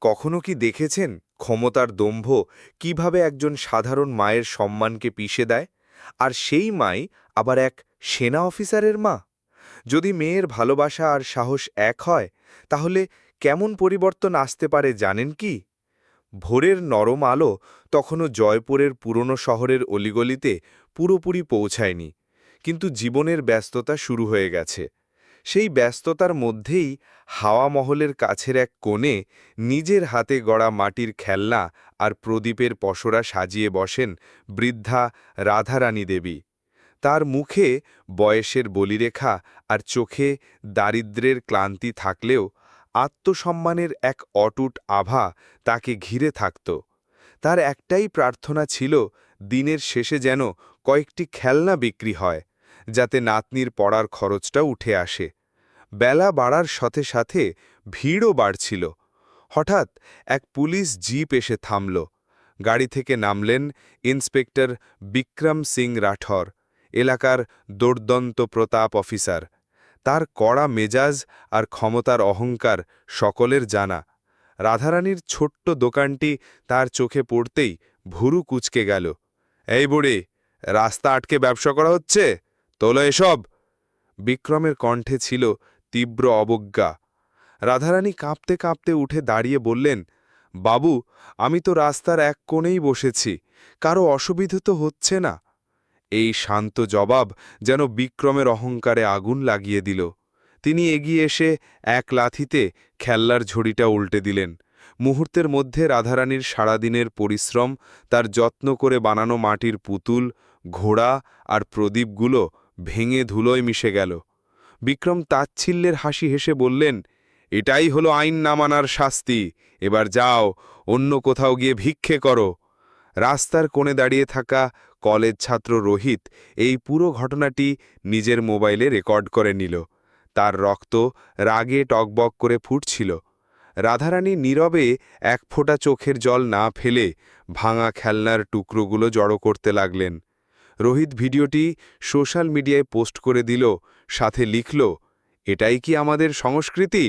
কখনো কি দেখেছেন ক্ষমতার দম্ভ কিভাবে একজন সাধারণ মায়ের সম্মানকে পিষে দেয়? আর সেই মাই আবার এক সেনা অফিসারের মা। যদি মেয়ের ভালোবাসা আর সাহস এক হয়, তাহলে কেমন পরিবর্তন আসতে পারে জানেন কি? ভোরের নরম আলো তখনও জয়পুরের পুরনো শহরের অলিগলিতে পুরোপুরি পৌঁছায়নি, কিন্তু জীবনের ব্যস্ততা শুরু হয়ে গেছে। সেই ব্যস্ততার মধ্যেই হাওয়া মহলের কাছের এক কোণে নিজের হাতে গড়া মাটির খেলনা আর প্রদীপের পসরা সাজিয়ে বসেন বৃদ্ধা রাধারানী দেবী। তার মুখে বয়সের বলিরেখা আর চোখে দারিদ্র্যের ক্লান্তি থাকলেও আত্মসম্মানের এক অটুট আভা তাকে ঘিরে থাকত। তার একটাই প্রার্থনা ছিল দিনের শেষে যেন কয়েকটি খেলনা বিক্রি হয়, যাতে নাতনির পড়ার খরচটা উঠে আসে। বেলা বাড়ার সাথে সাথে ভিড়ও বাড়ছিল। হঠাৎ এক পুলিশ জিপ এসে থামল। গাড়ি থেকে নামলেন ইন্সপেক্টর বিক্রম সিং রাঠর, এলাকার দুর্দন্ত প্রতাপ অফিসার। তার কড়া মেজাজ আর ক্ষমতার অহংকার সকলের জানা। রাধারানীর ছোট্ট দোকানটি তার চোখে পড়তেই ভুরু কুঁচকে গেল। এই বুড়ি, রাস্তা আটকে ব্যবসা করা হচ্ছে? তোলো এসব। বিক্রমের কণ্ঠে ছিল তীব্র অবজ্ঞা। রাধারানী কাঁপতে কাঁপতে উঠে দাঁড়িয়ে বললেন, বাবু, আমি তো রাস্তার এক কোণেই বসেছি, কারো অসুবিধে তো হচ্ছে না। এই শান্ত জবাব যেন বিক্রমের অহংকারে আগুন লাগিয়ে দিল। তিনি এগিয়ে এসে এক লাথিতে খেলনার ঝুড়িটা উল্টে দিলেন। মুহূর্তের মধ্যে রাধারানীর সারাদিনের পরিশ্রম, তার যত্ন করে বানানো মাটির পুতুল, ঘোড়া আর প্রদীপগুলো ভেঙে ধুলোয় মিশে গেল। বিক্রম তাচ্ছিল্যের হাসি হেসে বললেন, এটাই হলো আইন না মানার শাস্তি। এবার যাও, অন্য কোথাও গিয়ে ভিক্ষে করো। রাস্তার কোণে দাঁড়িয়ে থাকা কলেজ ছাত্র রোহিত এই পুরো ঘটনাটি নিজের মোবাইলে রেকর্ড করে নিল। তার রক্ত রাগে টকবক করে ফুটছিল। রাধারানী নীরবে এক ফোঁটা চোখের জল না ফেলে ভাঙা খেলনার টুকরোগুলো জড়ো করতে লাগলেন। রোহিত ভিডিওটি সোশ্যাল মিডিয়ায় পোস্ট করে দিল, সাথে লিখল, এটাই কি আমাদের সংস্কৃতি?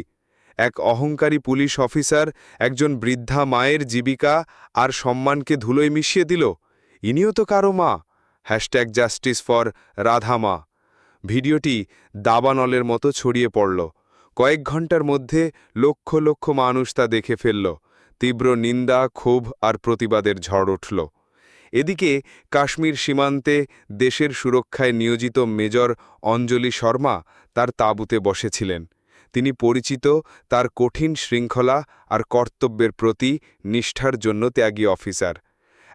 এক অহংকারী পুলিশ অফিসার একজন বৃদ্ধা মায়ের জীবিকা আর সম্মানকে ধুলোয় মিশিয়ে দিল। ইনিও তো কারো মা। #Justice for Radhama. ভিডিওটি দাবানলের মতো ছড়িয়ে পড়ল। কয়েক ঘন্টার মধ্যে লক্ষ লক্ষ মানুষ তা দেখে ফেলল। তীব্র নিন্দা, ক্ষোভ আর প্রতিবাদের ঝড় উঠল। এদিকে কাশ্মীর সীমান্তে দেশের সুরক্ষায় নিয়োজিত মেজর অঞ্জলি শর্মা তার তাঁবুতে বসেছিলেন। তিনি পরিচিত তার কঠিন শৃঙ্খলা আর কর্তব্যের প্রতি নিষ্ঠার জন্য ত্যাগী অফিসার।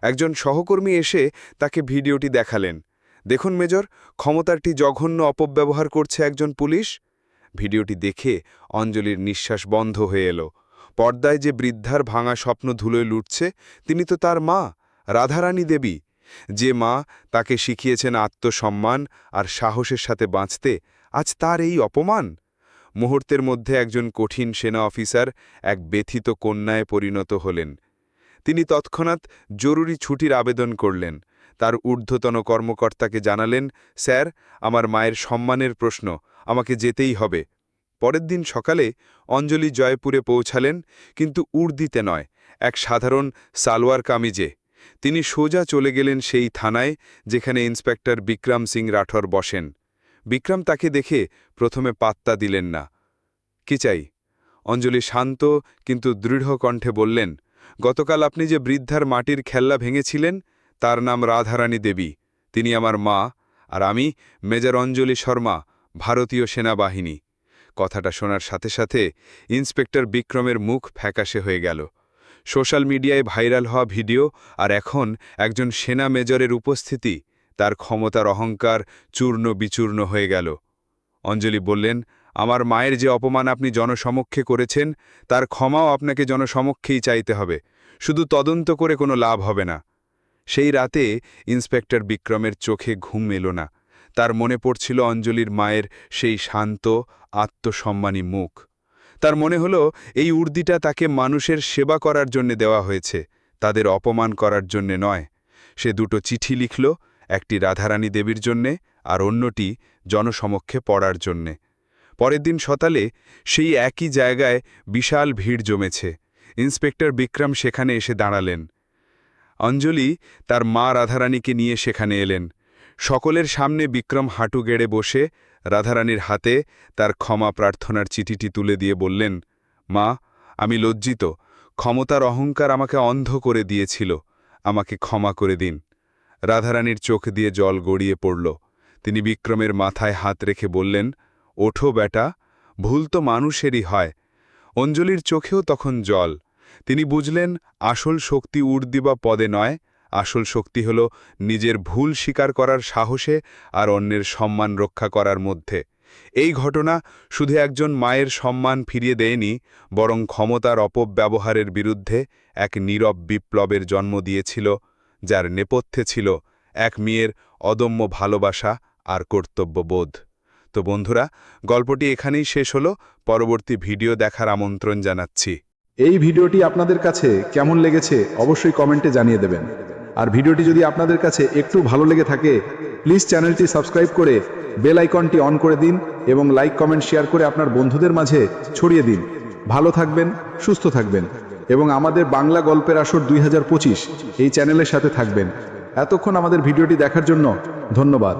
একজন সহকর্মী এসে তাকে ভিডিওটি দেখালেন। দেখুন মেজর, ক্ষমতারটি জঘন্য অপব্যবহার করছে একজন পুলিশ। ভিডিওটি দেখে অঞ্জলির নিঃশ্বাস বন্ধ হয়ে এলো। পর্দায় যে বৃদ্ধার ভাঙা স্বপ্ন ধুলোয় লুটছে, তিনি তো তার মা, রাধারানী দেবী। যে মা তাকে শিখিয়েছেন আত্মসম্মান আর সাহসের সাথে বাঁচতে, আজ তার এই অপমান। মুহূর্তের মধ্যে একজন কঠিন সেনা অফিসার এক ব্যথিত কন্যায় পরিণত হলেন। তিনি তৎক্ষণাৎ জরুরি ছুটির আবেদন করলেন। তার ঊর্ধ্বতন কর্মকর্তাকে জানালেন, স্যার, আমার মায়ের সম্মানের প্রশ্ন, আমাকে যেতেই হবে। পরের দিন সকালে অঞ্জলি জয়পুরে পৌঁছালেন, কিন্তু উর্দিতে নয়, এক সাধারণ সালোয়ার কামিজে। তিনি সোজা চলে গেলেন সেই থানায় যেখানে ইন্সপেক্টর বিক্রম সিং রাঠর বসেন। বিক্রম তাকে দেখে প্রথমে পাত্তা দিলেন না। কি চাই? অঞ্জলি শান্ত কিন্তু দৃঢ় কণ্ঠে বললেন, গতকাল আপনি যে বৃদ্ধার মাটির খেলনা ভেঙেছিলেন, তার নাম রাধারানী দেবী। তিনি আমার মা, আর আমি মেজর অঞ্জলি শর্মা, ভারতীয় সেনাবাহিনী। কথাটা শোনার সাথে সাথে ইন্সপেক্টর বিক্রমের মুখ ফ্যাকাশে হয়ে গেল। সোশ্যাল মিডিয়ায় ভাইরাল হওয়া ভিডিও আর এখন একজন সেনা মেজরের উপস্থিতি, তার ক্ষমতার অহংকার চূর্ণ বিচূর্ণ হয়ে গেল। অঞ্জলি বললেন, আমার মায়ের যে অপমান আপনি জনসমক্ষে করেছেন, তার ক্ষমাও আপনাকে জনসমক্ষেই চাইতে হবে। শুধু তদন্ত করে কোনো লাভ হবে না। সেই রাতে ইন্সপেক্টর বিক্রমের চোখে ঘুম এলো না। তার মনে পড়ছিল অঞ্জলির মায়ের সেই শান্ত, আত্মসম্মানী মুখ। তার মনে হলো এই উর্দিটা তাকে মানুষের সেবা করার জন্য দেওয়া হয়েছে, তাদের অপমান করার জন্যে নয়। সে দুটো চিঠি লিখল, একটি রাধারানী দেবীর জন্যে আর অন্যটি জনসমক্ষে পড়ার জন্যে। পরের দিন সকালে সেই একই জায়গায় বিশাল ভিড় জমেছে। ইন্সপেক্টর বিক্রম সেখানে এসে দাঁড়ালেন। অঞ্জলি তার মা রাধারানীকে নিয়ে সেখানে এলেন। সকলের সামনে বিক্রম হাঁটু গেড়ে বসে রাধারানীর হাতে তার ক্ষমা প্রার্থনার চিঠিটি তুলে দিয়ে বললেন, মা, আমি লজ্জিত। ক্ষমতার অহংকার আমাকে অন্ধ করে দিয়েছিল। আমাকে ক্ষমা করে দিন। রাধারানীর চোখ দিয়ে জল গড়িয়ে পড়ল। তিনি বিক্রমের মাথায় হাত রেখে বললেন, ওঠো বেটা, ভুল তো মানুষেরই হয়। অঞ্জলির চোখেও তখন জল। তিনি বুঝলেন আসল শক্তি উর্দি বা পদে নয়, আসল শক্তি হল নিজের ভুল স্বীকার করার সাহসে আর অন্যের সম্মান রক্ষা করার মধ্যে। এই ঘটনা শুধু একজন মায়ের সম্মান ফিরিয়ে দেয়নি, বরং ক্ষমতার অপব্যবহারের বিরুদ্ধে এক নীরব বিপ্লবের জন্ম দিয়েছিল, যার নেপথ্যে ছিল এক মেয়ের অদম্য ভালোবাসা আর কর্তব্যবোধ। তো বন্ধুরা, গল্পটি এখানেই শেষ হলো। পরবর্তী ভিডিও দেখার আমন্ত্রণ জানাচ্ছি। এই ভিডিওটি আপনাদের কাছে কেমন লেগেছে অবশ্যই কমেন্টে জানিয়ে দেবেন। আর ভিডিওটি যদি আপনাদের কাছে একটু ভালো লেগে থাকে, প্লিজ চ্যানেলটি সাবস্ক্রাইব করে বেল আইকনটি অন করে দিন এবং লাইক কমেন্ট শেয়ার করে আপনার বন্ধুদের মাঝে ছড়িয়ে দিন। ভালো থাকবেন, সুস্থ থাকবেন এবং আমাদের বাংলা গল্পের আসর 2025 এই চ্যানেলের সাথে থাকবেন। এতক্ষণ আমাদের ভিডিওটি দেখার জন্য ধন্যবাদ।